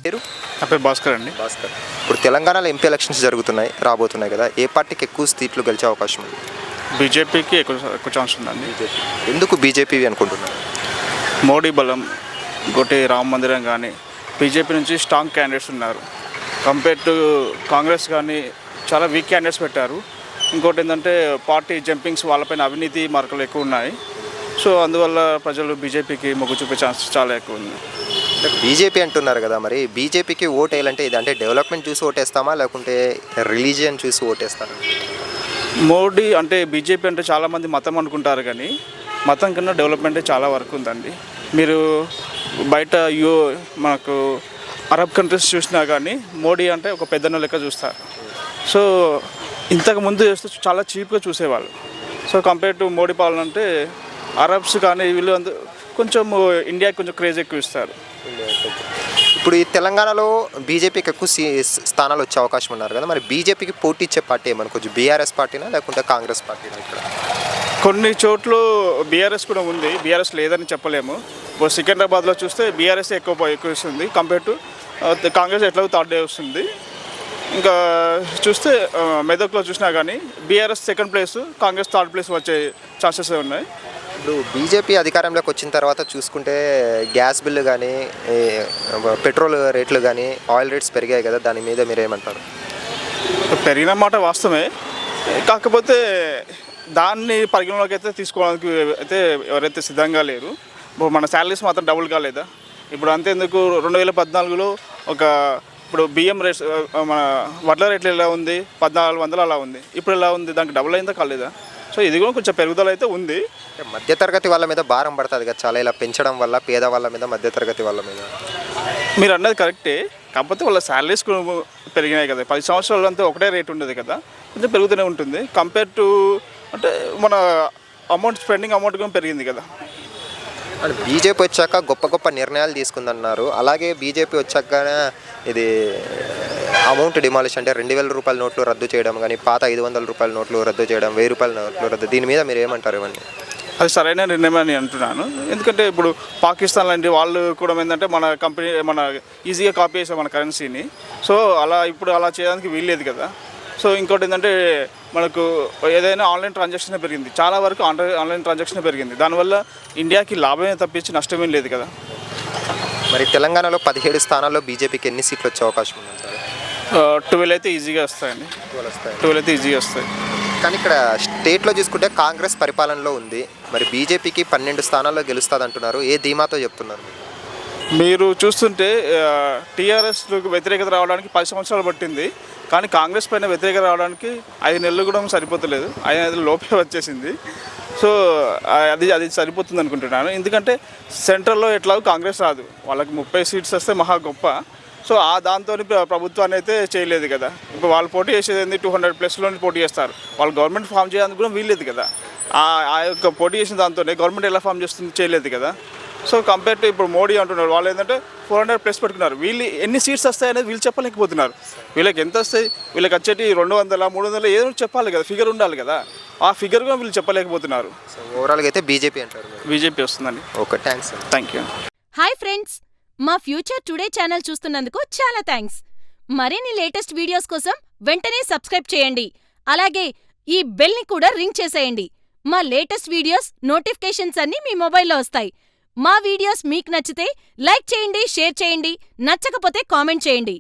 పేరు? నా పేరు భాస్కర్ అండి. భాస్కర్. ఇప్పుడు తెలంగాణలో ఎంపీ ఎలక్షన్స్ రాబోతున్నాయి కదా, ఏ పార్టీకి ఎక్కువ సీట్లు గెలిచే అవకాశం ఉంది? బీజేపీకి ఎక్కువ ఛాన్స్ ఉందండి. ఎందుకు బీజేపీ అనుకుంటున్నారు? మోడీ బలం, ఇంకోటి రామ మందిరం కానీ, బీజేపీ నుంచి స్ట్రాంగ్ క్యాండిడేట్స్ ఉన్నారు. కంపేర్ టు కాంగ్రెస్ కానీ చాలా వీక్ క్యాండిడేట్స్ పెట్టారు. ఇంకోటి ఏంటంటే పార్టీ జంపింగ్స్, వాళ్ళపైన అవినీతి మార్కులు ఎక్కువ ఉన్నాయి. సో అందువల్ల ప్రజలు బీజేపీకి మొగ్గు చూపే ఛాన్స్ చాలా ఎక్కువ ఉంది. బీజేపీ అంటున్నారు కదా, మరి బీజేపీకి ఓటు వేయాలంటే ఇది అంటే డెవలప్మెంట్ చూసి ఓటేస్తామా లేకుంటే రిలీజియన్ చూసి ఓటేస్తారా? మోడీ అంటే బీజేపీ అంటే చాలామంది మతం అనుకుంటారు, కానీ మతం కన్నా డెవలప్మెంటే చాలా వరకు ఉందండి. మీరు బయట మనకు అరబ్ కంట్రీస్ చూసినా కానీ మోడీ అంటే ఒక పెద్దన్న లెక్క చూస్తారు. సో ఇంతకు ముందు చేస్తే చాలా చీప్గా చూసేవాళ్ళు. సో కంపేర్ టు మోడీ పాలన అంటే అరబ్స్ కానీ వీళ్ళు కొంచెం ఇండియాకి కొంచెం క్రేజ్ ఎక్కువ ఇస్తారు. ఇప్పుడు ఈ తెలంగాణలో బీజేపీకి ఎక్కువ స్థానాలు వచ్చే అవకాశం ఉన్నారు కదా, మరి బీజేపీకి పోటీ ఇచ్చే పార్టీ ఏమనుకోవచ్చు? బీఆర్ఎస్ పార్టీనా లేకుంటే కాంగ్రెస్ పార్టీనా? ఇక్కడ కొన్ని చోట్ల బీఆర్ఎస్ కూడా ఉంది, బీఆర్ఎస్ లేదని చెప్పలేము. ఇప్పుడు సికింద్రాబాద్లో చూస్తే బీఆర్ఎస్ ఎక్కువ వస్తుంది కంపేర్ టు కాంగ్రెస్ ఎట్లా థర్డ్ డే వస్తుంది. ఇంకా చూస్తే మెదక్లో చూసినా కానీ BRS second place, Congress third place వచ్చే ఛాన్సెస్ ఉన్నాయి. ఇప్పుడు బీజేపీ అధికారంలోకి వచ్చిన తర్వాత చూసుకుంటే గ్యాస్ బిల్లు కానీ, పెట్రోల్ రేట్లు కానీ, ఆయిల్ రేట్స్ పెరిగాయి కదా, దాని మీద మీరు ఏమంటారు? పెరిగిన మాట వాస్తవమే, కాకపోతే దాన్ని పరిగణలోకి అయితే తీసుకోవడానికి అయితే ఎవరైతే సిద్ధంగా లేరు. మన శాలరీస్ మాత్రం డబుల్ కాలేదా? ఇప్పుడు అంతేందుకు 2014లో ఇప్పుడు బియ్యం రేట్స్, మన వడ్ల రేట్లు ఎలా ఉంది, 1400 అలా ఉంది. ఇప్పుడు ఎలా ఉంది? దానికి డబుల్ అయిందా కాలేదా? సో ఇది కూడా కొంచెం పెరుగుదల అయితే ఉంది. మధ్యతరగతి వాళ్ళ మీద భారం పడుతుంది కదా చాలా, ఇలా పెంచడం వల్ల పేద వాళ్ళ మీద, మధ్యతరగతి వాళ్ళ మీద. మీరు అన్నది కరెక్టే, కాకపోతే వాళ్ళ శాలరీస్ పెరిగినాయి కదా. 10 సంవత్సరాలు అంతా ఒకటే రేట్ ఉండదు కదా, కొంచెం పెరుగుతూనే ఉంటుంది. కంపేర్ టు అంటే మన స్పెండింగ్ అమౌంట్ కూడా పెరిగింది కదా. అంటే బీజేపీ వచ్చాక గొప్ప గొప్ప నిర్ణయాలు తీసుకుందన్నారు. అలాగే బీజేపీ వచ్చాక ఇది అమౌంట్ డిమాలిష్ అంటే 2000 రూపాయల నోట్లు రద్దు చేయడం కానీ, పాత 500 రూపాయల నోట్లు రద్దు చేయడం, 1000 రూపాయల నోట్లు రద్దు, దీని మీద మీరు ఏమంటారు? ఇవన్నీ అది సరైన నిర్ణయం అని అంటున్నాను. ఎందుకంటే ఇప్పుడు పాకిస్తాన్ లాంటి వాళ్ళు కూడా ఏంటంటే మన ఈజీగా కాపీ చేసాం మన కరెన్సీని. సో ఇప్పుడు అలా చేయడానికి వీల్లేదు కదా. సో ఇంకోటి ఏంటంటే మనకు ఏదైనా ఆన్లైన్ ట్రాన్సాక్షన్ పెరిగింది, చాలా వరకు ఆన్లైన్ ట్రాన్సాక్షన్ పెరిగింది. దానివల్ల ఇండియాకి లాభమే తప్పించి నష్టమేం లేదు కదా. మరి తెలంగాణలో 17 స్థానాల్లో బీజేపీకి ఎన్ని సీట్లు వచ్చే అవకాశం ఉంది సార్? 12 అయితే ఈజీగా వస్తాయండి. 12 అయితే ఈజీగా వస్తాయి. కానీ ఇక్కడ స్టేట్లో చూసుకుంటే కాంగ్రెస్ పరిపాలనలో ఉంది, మరి బీజేపీకి 12 స్థానాల్లో గెలుస్తుంది అంటున్నారు. ఏ ధీమాతో చెప్తున్నారు? మీరు చూస్తుంటే టీఆర్ఎస్ వ్యతిరేకత రావడానికి 10 సంవత్సరాలు పట్టింది, కానీ కాంగ్రెస్ పైన వ్యతిరేకత రావడానికి 5 నెలలు కూడా సరిపోతలేదు, 5 నెలల లోపే వచ్చేసింది. సో అది సరిపోతుంది అనుకుంటున్నాను. ఎందుకంటే సెంట్రల్లో ఎట్లాగో కాంగ్రెస్ రాదు, వాళ్ళకి 30 సీట్స్ వస్తే మహా గొప్ప. సో దాంతో ప్రభుత్వాన్ని అయితే చేయలేదు కదా. ఇప్పుడు వాళ్ళు పోటీ చేసేది 200+ పోటీ చేస్తారు, వాళ్ళు గవర్నమెంట్ ఫామ్ చేయడానికి కూడా వీల్లేదు కదా. ఆ యొక్క పోటీ చేసిన దాంతోనే గవర్నమెంట్ ఎలా ఫామ్ చేస్తుంది, చేయలేదు కదా. సో కంపేర్ టు ఇప్పుడు మోడీ అంటున్నారు, వాళ్ళు ఏంటంటే 400+ పెట్టుకున్నారు. వీళ్ళు ఎన్ని సీట్స్ వస్తాయనేది వీళ్ళు చెప్పలేకపోతున్నారు. వీళ్ళకి ఎంత వస్తాయి, వీళ్ళకి వచ్చేటి 200, 300 ఏదో చెప్పాలి కదా, ఫిగర్ ఉండాలి కదా. ఆ ఫిగర్ కూడా వీళ్ళు చెప్పలేకపోతున్నారు. సో ఓవరాల్గా అయితే బీజేపీ అంటారు? బీజేపీ వస్తుందండి. Okay, thanks. Thank you. Hi friends, మా ఫ్యూచర్ టుడే ఛానల్ చూస్తున్నందుకు చాలా థ్యాంక్స్. మరిన్ని లేటెస్ట్ వీడియోస్ కోసం వెంటనే సబ్స్క్రైబ్ చేయండి. అలాగే ఈ బెల్ని కూడా రింగ్ చేసేయండి. మా లేటెస్ట్ వీడియోస్ నోటిఫికేషన్స్ అన్నీ మీ మొబైల్లో వస్తాయి. మా వీడియోస్ మీకు నచ్చితే లైక్ చేయండి, షేర్ చేయండి, నచ్చకపోతే కామెంట్ చేయండి.